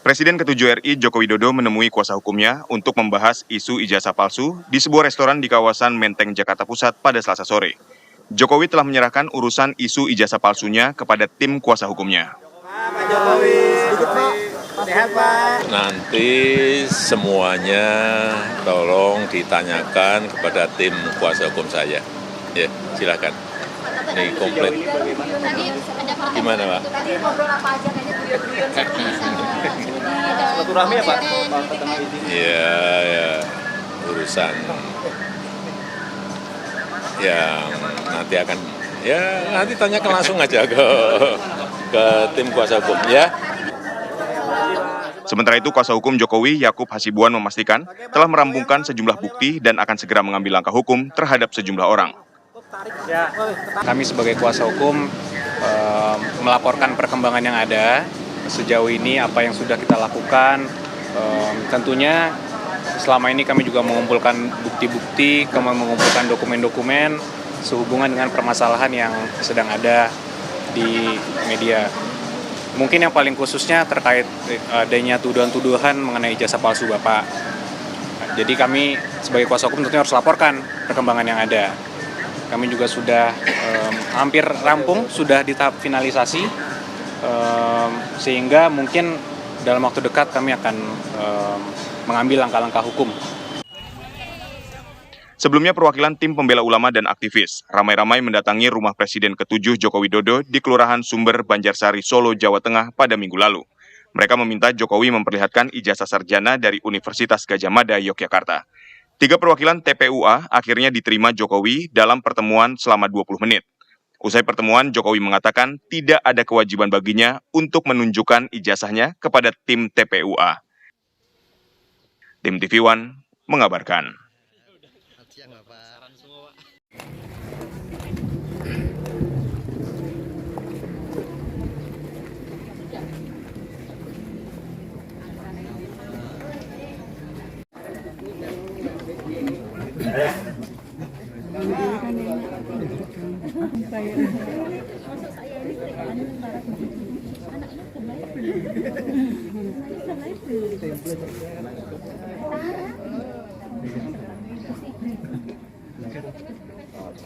Presiden ke-7 RI Joko Widodo menemui kuasa hukumnya untuk membahas isu ijazah palsu di sebuah restoran di kawasan Menteng, Jakarta Pusat pada Selasa sore. Jokowi telah menyerahkan urusan isu ijazah palsunya kepada tim kuasa hukumnya. Pak Jokowi, sehat Pak. Nanti semuanya tolong ditanyakan kepada tim kuasa hukum saya. Ya, silakan. Ini komplit. Gimana Pak? Tadi ngobrol apa aja kayaknya guyon-guyon Silaturahmi ya Pak? Ya, urusan yang nanti akan, ya nanti tanyakan langsung aja ke tim kuasa hukum ya. Sementara itu, kuasa hukum Jokowi, Yakub Hasibuan, memastikan telah merampungkan sejumlah bukti dan akan segera mengambil langkah hukum terhadap sejumlah orang. Kami sebagai kuasa hukum melaporkan perkembangan yang ada sejauh ini, apa yang sudah kita lakukan. Tentunya selama ini kami juga mengumpulkan bukti-bukti, mengumpulkan dokumen-dokumen sehubungan dengan permasalahan yang sedang ada di media. Mungkin yang paling khususnya terkait adanya tuduhan-tuduhan mengenai ijazah palsu Bapak. Jadi kami sebagai kuasa hukum tentunya harus laporkan perkembangan yang ada. Kami juga sudah hampir rampung, sudah di tahap finalisasi, sehingga mungkin dalam waktu dekat kami akan mengambil langkah-langkah hukum. Sebelumnya, perwakilan tim pembela ulama dan aktivis ramai-ramai mendatangi rumah Presiden ke-7 Joko Widodo di Kelurahan Sumber, Banjarsari, Solo, Jawa Tengah pada Minggu lalu. Mereka meminta Jokowi memperlihatkan ijazah sarjana dari Universitas Gadjah Mada, Yogyakarta. 3 perwakilan TPUA akhirnya diterima Jokowi dalam pertemuan selama 20 menit. Usai pertemuan, Jokowi mengatakan tidak ada kewajiban baginya untuk menunjukkan ijazahnya kepada tim TPUA. Tim TV One mengabarkan.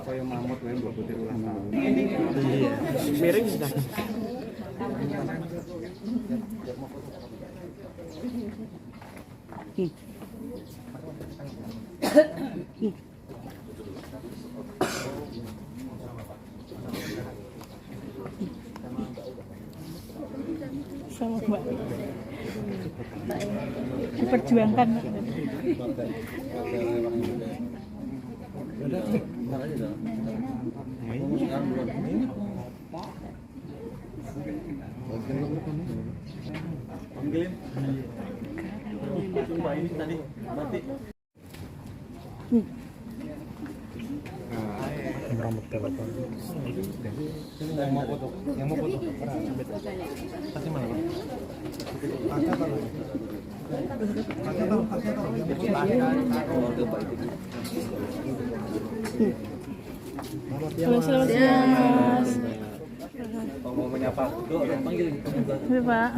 Koyo mamut wae mbok putih ulang tahun. Iya. Miring sudah. Sama Mbak. Diperjuangkan. Panggilin. Sumpah ini tadi mati. Merambut telepon. Yang mau foto. Kasih mana, Pak? Selamat siang, Mas. Mau menyapa dulu, panggilin. Iya, Pak.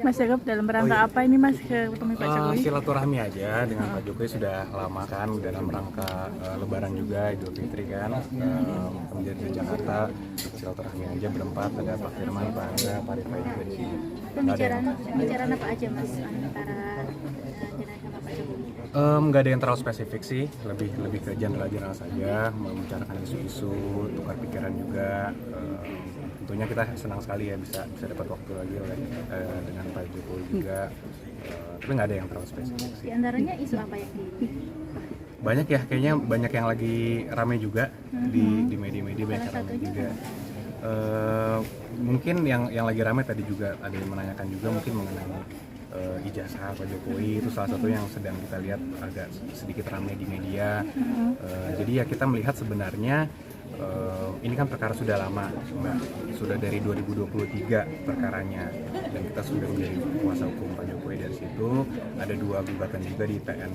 Mas Jacob, dalam rangka apa ini Mas ketemu Pak Jokowi? Silaturahmi aja dengan Pak Jokowi, sudah lama kan dalam rangka Lebaran juga, Idul Fitri kan. Kemudian di Jakarta silaturahmi aja berempat, ada Pak Firman, Pak Angga, Pak Rifai juga di sini. Pembicaraan apa aja Mas antara sama Pak Jokowi? Nggak ada yang terlalu spesifik sih, lebih ke general saja, membicarakan isu-isu, tukar pikiran juga. Tentunya kita senang sekali ya bisa dapat waktu lagi dengan Pak Jokowi juga, tapi nggak ada yang terlalu spesifik sih. Di antaranya isu apa yang Banyak ya, kayaknya banyak yang lagi rame juga di media-media, banyak yang rame juga. Mungkin yang lagi rame tadi juga ada yang menanyakan juga mungkin mengenai ijazah Pak Jokowi, itu salah satu yang sedang kita lihat agak sedikit ramai di media. Jadi ya kita melihat sebenarnya ini kan perkara sudah lama, Mbak. Sudah dari 2023 perkaranya. dan kita sudah menjadi kuasa hukum Pak Jokowi. Dari situ ada 2 gugatan juga di PN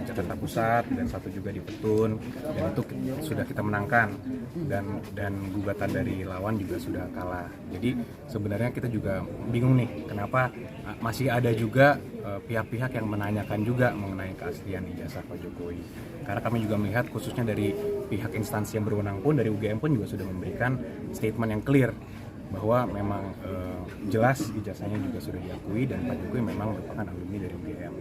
Jakarta Pusat dan 1 juga di Petun, dan itu sudah kita menangkan, dan gugatan dari lawan juga sudah kalah. Jadi sebenarnya kita juga bingung nih kenapa masih ada juga pihak-pihak yang menanyakan juga mengenai keaslian ijazah Pak Jokowi. Karena kami juga melihat khususnya dari pihak instansi yang berwenang pun, dari UGM pun juga sudah memberikan statement yang clear bahwa memang jelas ijazahnya juga sudah diakui dan Pak Jokowi memang merupakan alumni dari UGM.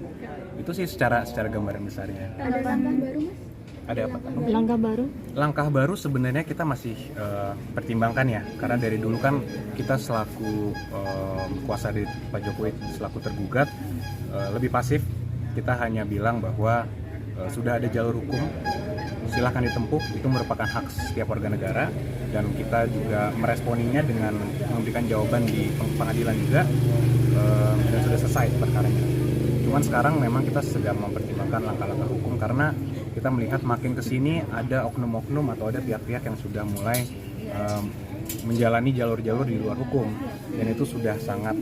Itu sih secara gambaran besarnya. Ada langkah baru mas? Ada apa? Langkah baru? Langkah baru sebenarnya kita masih pertimbangkan ya, karena dari dulu kan kita selaku kuasa dari Pak Jokowi, selaku tergugat, lebih pasif. Kita hanya bilang bahwa sudah ada jalur hukum, silahkan ditempuh, itu merupakan hak setiap warga negara, dan kita juga meresponinya dengan memberikan jawaban di pengadilan juga, dan sudah selesai perkaranya. Cuman sekarang memang kita sedang mempertimbangkan langkah-langkah hukum, karena kita melihat makin kesini ada oknum-oknum atau ada pihak-pihak yang sudah mulai menjalani jalur-jalur di luar hukum, dan itu sudah sangat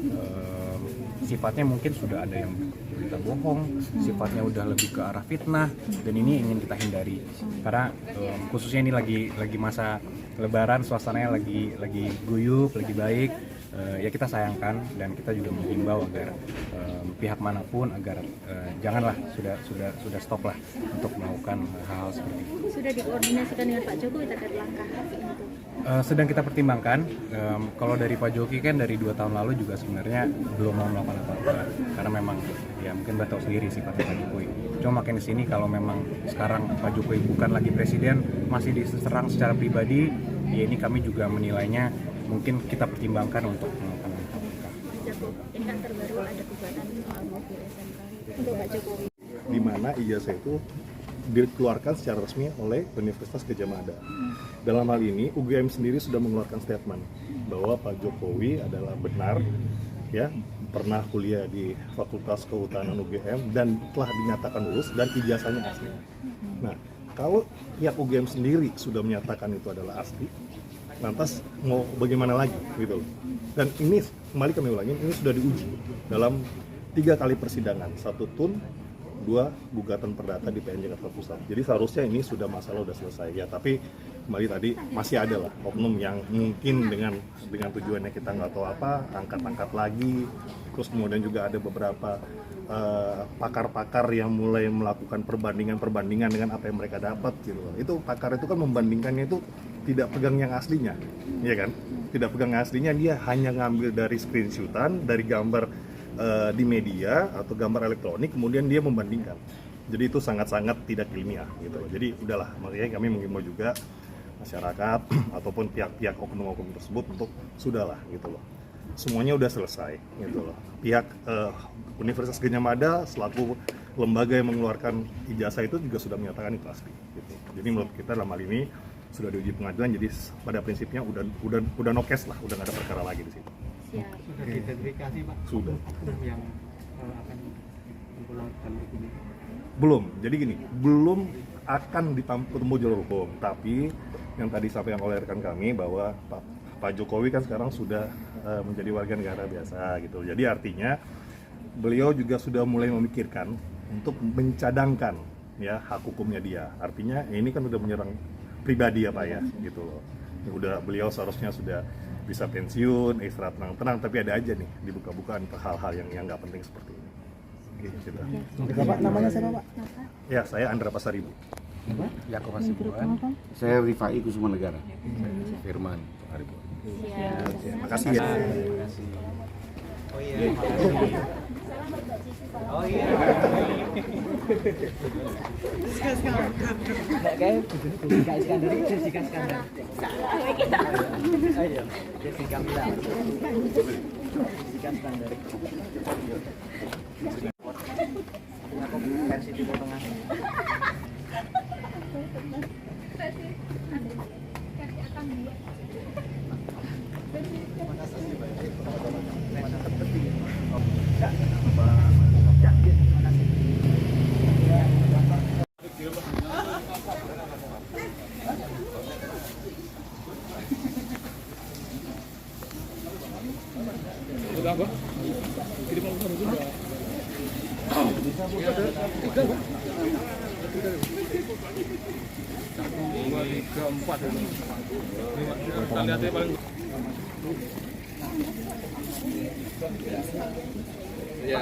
sifatnya mungkin sudah ada yang berita bohong, sifatnya udah lebih ke arah fitnah, dan ini ingin kita hindari karena khususnya ini lagi masa Lebaran, suasananya lagi guyup, lagi baik. Ya kita sayangkan, dan kita juga menghimbau agar pihak manapun agar janganlah, sudah stop lah untuk melakukan hal-hal seperti itu. Sudah dikoordinasikan dengan Pak Jokowi terkait langkah itu? Sedang kita pertimbangkan. Kalau dari Pak Jokowi kan dari 2 tahun lalu juga sebenarnya belum mau melakukan apa-apa, karena memang ya mungkin Bapak tahu sendiri sifatnya Pak Jokowi. Cuma makin di sini kalau memang sekarang Pak Jokowi bukan lagi presiden, masih diserang secara pribadi, ya ini kami juga menilainya mungkin kita pertimbangkan untuk melakukan langkah-langkah. Ini kan terbaru ada gugatan soal mobil SMK untuk Pak Jokowi. Di mana ijazah itu dikeluarkan secara resmi oleh Universitas Gadjah Mada. Dalam hal ini UGM sendiri sudah mengeluarkan statement bahwa Pak Jokowi adalah benar ya pernah kuliah di Fakultas Kehutanan UGM dan telah dinyatakan lulus dan ijazahnya asli. Nah, kalau pihak UGM sendiri sudah menyatakan itu adalah asli, lantas mau bagaimana lagi gitu loh. Dan ini kembali kami ulangi, ini sudah diuji dalam 3 kali persidangan, 1 tun, 2 gugatan perdata di PN Jakarta Pusat. Jadi seharusnya ini sudah masalah sudah selesai ya, tapi kembali tadi masih ada lah oknum yang mungkin dengan tujuannya kita nggak tahu apa, angkat-angkat lagi. Terus kemudian juga ada beberapa pakar-pakar yang mulai melakukan perbandingan dengan apa yang mereka dapat gitu. Itu pakar itu kan membandingkannya itu tidak pegang yang aslinya, ya kan? Tidak pegang yang aslinya, dia hanya ngambil dari screenshotan, dari gambar di media atau gambar elektronik, kemudian dia membandingkan. Jadi itu sangat-sangat tidak ilmiah gitu. Jadi udahlah, makanya kami mengimbau juga masyarakat ataupun pihak-pihak oknum-oknum tersebut untuk sudahlah gitu loh. Semuanya udah selesai gitu loh. Pihak Universitas Gadjah Mada selaku lembaga yang mengeluarkan ijazah itu juga sudah menyatakan itu asli gitu. Jadi menurut kita dalam hal ini sudah diuji pengadilan, jadi pada prinsipnya udah no case lah, udah nggak ada perkara lagi di situ. Sudah diidentifikasi Pak? Sudah. Yang akan dipulangkan ini? Belum, jadi gini, belum akan ketemu jalur hukum, tapi yang tadi disampaikan oleh rekan kami bahwa Pak Jokowi kan sekarang sudah menjadi warga negara biasa gitu. Jadi artinya beliau juga sudah mulai memikirkan untuk mencadangkan ya hak hukumnya dia. Artinya ini kan udah menyerang pribadi ya Pak ya gitu loh. Udah beliau seharusnya sudah bisa pensiun, istirahat tenang-tenang, tapi ada aja nih dibuka-bukaan hal-hal yang nggak penting seperti ini. Gitu. Bapak namanya siapa Pak? Ya, saya Andra Pasaribu. Yakob Hasibuan. Saya Rifai Kusuma Negara. Firman Haribu. Makasih ya. Oh iya. Kayak Jessica Iskandar itu Jessica Iskandar. Ayo, Jessica Mila. Jessica Iskandar. Aku versi Timur Tengah. Udah apa? Ya.